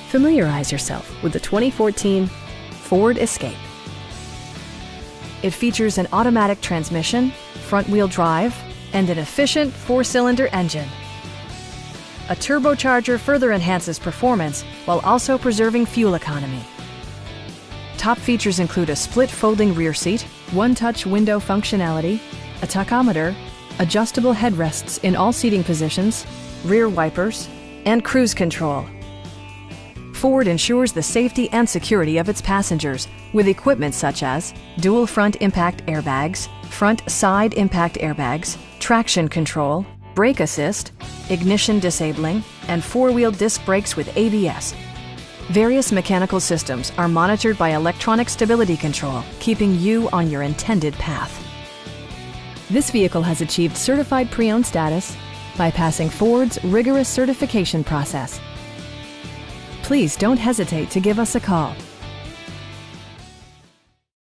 Familiarize yourself with the 2014 Ford Escape. It features an automatic transmission, front-wheel drive, and an efficient 4-cylinder engine. A turbocharger further enhances performance while also preserving fuel economy. Top features include a split folding rear seat, one-touch window functionality, a tachometer, adjustable headrests in all seating positions, rear wipers, and cruise control. Ford ensures the safety and security of its passengers with equipment such as dual front impact airbags, front side impact airbags, traction control, brake assist, ignition disabling, and 4-wheel disc brakes with ABS. Various mechanical systems are monitored by electronic stability control, keeping you on your intended path. This vehicle has achieved certified pre-owned status by passing Ford's rigorous certification process. Please don't hesitate to give us a call.